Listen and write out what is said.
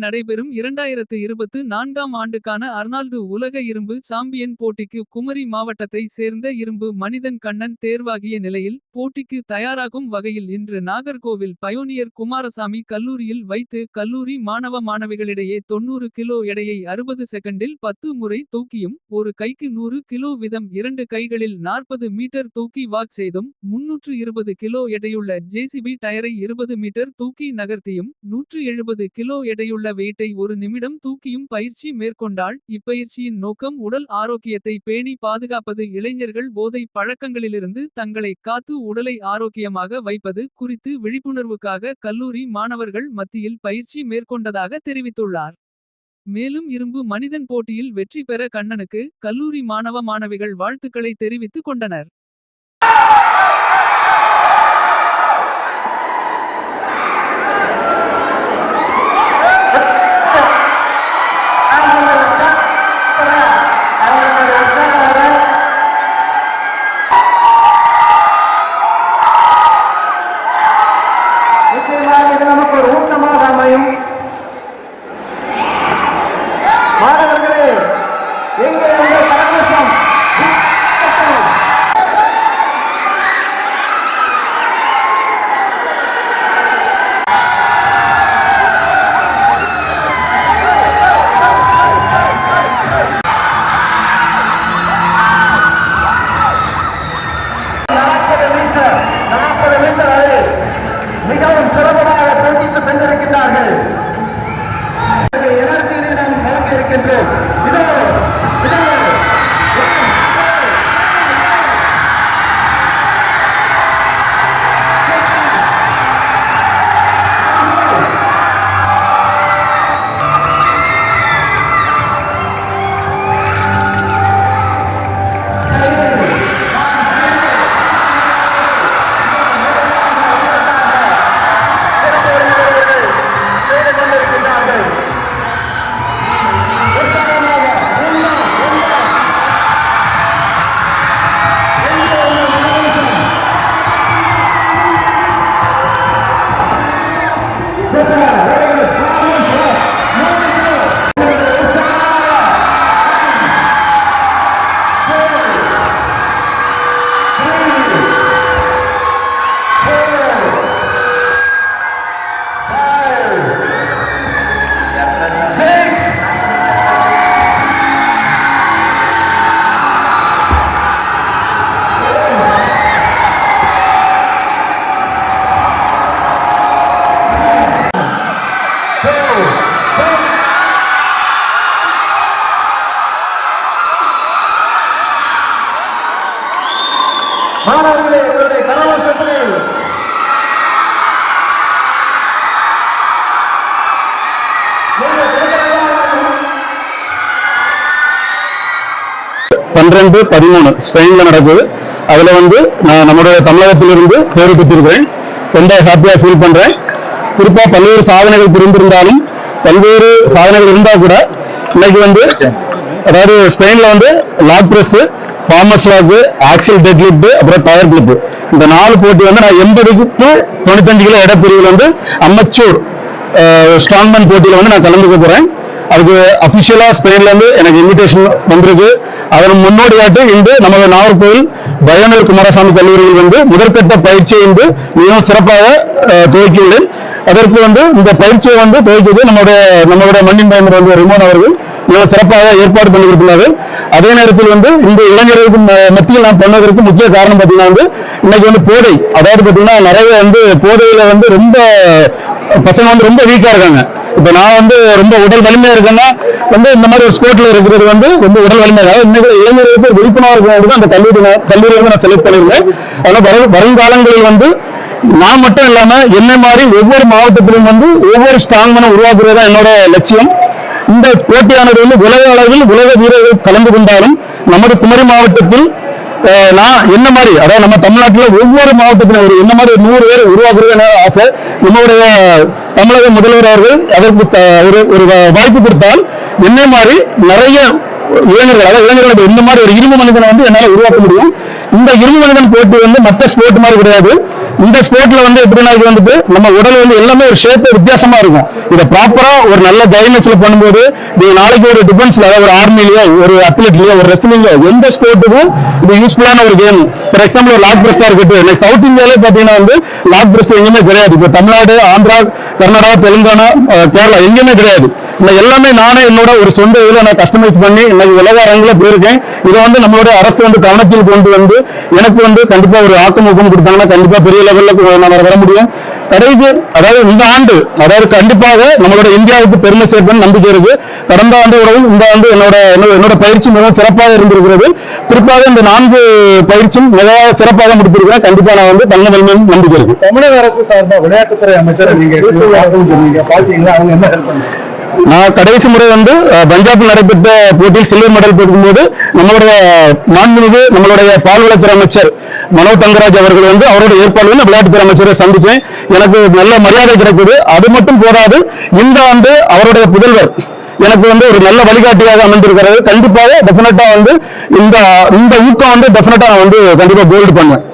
நடைபெறும் 2024ஆம் ஆண்டுக்கான அர்னால்டு உலக இரும்பு சாம்பியன் போட்டிக்கு குமரி மாவட்டத்தை சேர்ந்த இரும்பு மனிதன் கண்ணன் தேர்வாகிய நிலையில். போட்டிக்கு தயாராகும் வகையில் இன்று நாகர்கோவில் பயோனியர் குமாரசாமி கல்லூரியில் வைத்து கல்லூரி மாணவ மாணவிகளிடையே 90 கிலோ எடையை 60 செகண்டில் 10 முறை தூக்கியும். ஒரு கைக்கு 100 கிலோ வீதம் 2 கைகளில் 40 மீட்டர் தூக்கி வாக் செய்தும். 320 கிலோ எடையுள்ள ஜேசிபி டயரை 20 மீட்டர் தூக்கி நகர்த்தியும். 170 கிலோ எடையுள்ள வெயிட்டை ஒரு நிமிடம் தூக்கியும் பயிற்சி மேற்கொண்டாள். இப்பயிற்சியின் நோக்கம் உடல் ஆரோக்கியத்தை பேணி பாதுகாப்பது. இளைஞர்கள் போதை பழக்கங்களிலிருந்து தங்களை காத்து உடலை ஆரோக்கியமாக வைப்பது குறித்து விழிப்புணர்வுக்காக கல்லூரி மாணவர்கள் மத்தியில் பயிற்சி மேற்கொண்டதாக தெரிவித்துள்ளார். மேலும் இரும்பு மனிதன் போட்டியில் வெற்றி பெற கண்ணனுக்கு கல்லூரி மாணவ மாணவிகள் வாழ்த்துக்களை தெரிவித்துக் கொண்டனர். நிச்சயமாக இது நமக்கு ஒரு ஊக்கமாக அமையும். மாணவர்களே, எங்கே உங்கள் கரகோஷம்? மிகவும் சிறப்பாக போட்டிக்கு சென்றிருக்கின்றார்கள். எனர்ஜியை நாம் வழங்க இருக்கின்றோம். மாணவர்களே, உங்களுடைய கரகோஷத்திலே பன்னிரண்டு 13 ஸ்பெயின்ல நடக்குது. அதுல நம்முடைய தமிழகத்திலிருந்து தேர்வு பெற்றிருக்கிறேன். ரொம்ப ஹாப்பியா ஃபீல் பண்றேன். குறிப்பா பல்வேறு சாதனைகள் புரிந்திருந்தாலும் பல்வேறு சாதனைகள் இருந்தா கூட இன்னைக்கு அதாவது ஸ்பெயின்ல log press, farmers log, axle deadlift, அப்புறம் டயர் கிளிப், இந்த 4 போட்டி நான் 80 to 95 கிலோ எடை பிரிவில் அமெச்சூர் ஸ்ட்ராங்மேன் போட்டியில நான் கலந்துக்க போறேன். அதுக்கு அபிஷியலா ஸ்பெயின்ல எனக்கு இன்விடேஷன் வந்திருக்கு. அதன் முன்னோடியாட்டு இன்று நமது நாகர்கோவில் பயோனியர் குமாரசாமி கல்லூரியில் முதற்கட்ட பயிற்சியை மிகவும் சிறப்பாக துவக்கியுள்ளேன். அதற்கு இந்த பயிற்சியை துவக்கியது நம்மளுடைய மண்ணின் பயனர் ரிமோன் அவர்கள் மிகவும் சிறப்பாக ஏற்பாடு பண்ணி கொடுத்துள்ளார்கள். அதே நேரத்தில் இந்த இளைஞர்களுக்கு மத்தியில் நான் பண்ணதற்கு முக்கிய காரணம் பார்த்தீங்கன்னா இன்னைக்கு போதை, அதாவது பார்த்தீங்கன்னா நிறைய போதையில ரொம்ப பசங்க ரொம்ப வீக்கா இருக்காங்க. இப்ப நான் ரொம்ப உடல் வலிமையா இருக்கேன்னா இந்த மாதிரி ஒரு ஸ்போர்ட்ல இருக்கிறது ரொம்ப உடல் வலிமையாக இன்னைக்கு இளைஞர்களுக்கு விழிப்புணர்வு இருக்கும். அந்த கல்லூரியை நான் செலக்ட் பண்ணியிருந்தேன். அதனால வருங்காலங்களில் நான் மட்டும் இல்லாம என்ன மாதிரி ஒவ்வொரு மாவட்டத்திலும் ஒவ்வொரு ஸ்ட்ராங்மேனை உருவாக்குறதா என்னோட லட்சியம். இந்த போட்டியானது உலக அளவில் உலக வீரர்கள் கலந்து கொண்டாலும் நமது குமரி மாவட்டத்தில் நான் என்ன மாதிரி, அதாவது நம்ம தமிழ்நாட்டில் ஒவ்வொரு மாவட்டத்திலும் என்ன மாதிரி 100 பேர் உருவாக்குறது ஆசை. நம்மளுடைய தமிழக முதல்வர் அவர்கள் அதற்கு ஒரு வாய்ப்பு கொடுத்தால் என்ன மாதிரி நிறைய இளைஞர்கள், அதாவது இளைஞர்கள் இந்த மாதிரி ஒரு இரும்பு மனிதனை என்னால் உருவாக்க முடியும். இந்த இரும்பு மனிதன் போட்டி மற்ற ஸ்போர்ட் மாதிரி கிடையாது. இந்த ஸ்போர்ட்ல வந்து எப்படின்னா இது வந்துட்டு நம்ம உடல் வந்து எல்லாமே ஒரு ஷேப் வித்தியாசமா இருக்கும். இதை ப்ராப்பரா ஒரு நல்ல கைட்னஸ்ல பண்ணும்போது நீங்க நாளைக்கு ஒரு டிஃபென்ஸ்ல அதாவது ஒரு ஆர்மிலயோ ஒரு அத்லெட்லயோ ஒரு ரெஸ்லிங்லயோ எந்த ஸ்போர்ட்டுக்கும் இது யூஸ்ஃபுல்லான ஒரு கேம். ஃபார் எக்ஸாம்பிள் ஒரு லாக் பிரஸ்ஸா இருக்கட்டும், சவுத் இந்தியாவிலே பாத்தீங்கன்னா வந்து லாக் பிரஸ் எங்கேயுமே கிடையாது. இப்போ தமிழ்நாடு, ஆந்திரா, கர்நாடகா, தெலுங்கானா, கேரளா எங்கேயுமே கிடையாது. இந்த எல்லாமே நானே என்னோட ஒரு சொந்த இதுல நான் கஸ்டமைஸ் பண்ணி இன்னைக்கு உலக அரங்குல போயிருக்கேன். இதை வந்து நம்மளுடைய அரசு வந்து கவனத்தில் கொண்டு வந்து எனக்கு வந்து கண்டிப்பா ஒரு ஆக்கமூக்கம் கொடுத்தாங்கன்னா கண்டிப்பா பெரிய லெவல்ல நான் வர முடியும். கடைசி அதாவது இந்த ஆண்டு அதாவது கண்டிப்பாக நம்மளோட இந்தியாவுக்கு பெருமை சேர்ப்பேன் நம்பிக்கை இருக்கு. கடந்த ஆண்டோடவும் இந்த ஆண்டு என்னோட பயிற்சி மிகவும் சிறப்பாக இருந்திருக்கிறது. குறிப்பாக இந்த 4 பயிற்சியும் மிக சிறப்பாக முடித்திருக்கிறேன். கண்டிப்பா நான் வந்து தங்க நம்பிக்கை இருக்கு. தமிழக அரசு சார்பாக விளையாட்டுத்துறை அமைச்சர் நீங்க பாத்தீங்களா, அவங்க என்ன ஹெல்ப் பண்ணாங்க? நான் கடைசி முறை வந்து பஞ்சாபில் நடைபெற்ற போட்டியில் சில்வர் மெடல் பெறும்போது நம்மளுடைய மாண்புமிகு நம்மளுடைய பால்வளத்துறை அமைச்சர் மனோ தங்கராஜ் அவர்கள் வந்து அவரோட ஏற்பாடு விளையாட்டுத்துறை அமைச்சரை சந்திச்சேன். எனக்கு நல்ல மரியாதை கிடைக்குது. அது மட்டும் போதாது, இந்த ஆண்டு அவருடைய புதல்வர் எனக்கு வந்து ஒரு நல்ல வழிகாட்டியாக அமைந்திருக்கிறது. கண்டிப்பாக டெஃபினட்டா வந்து இந்த ஊக்கம் வந்து டெஃபினட்டா நான் வந்து கண்டிப்பா கோல்டு பண்ணுவேன்.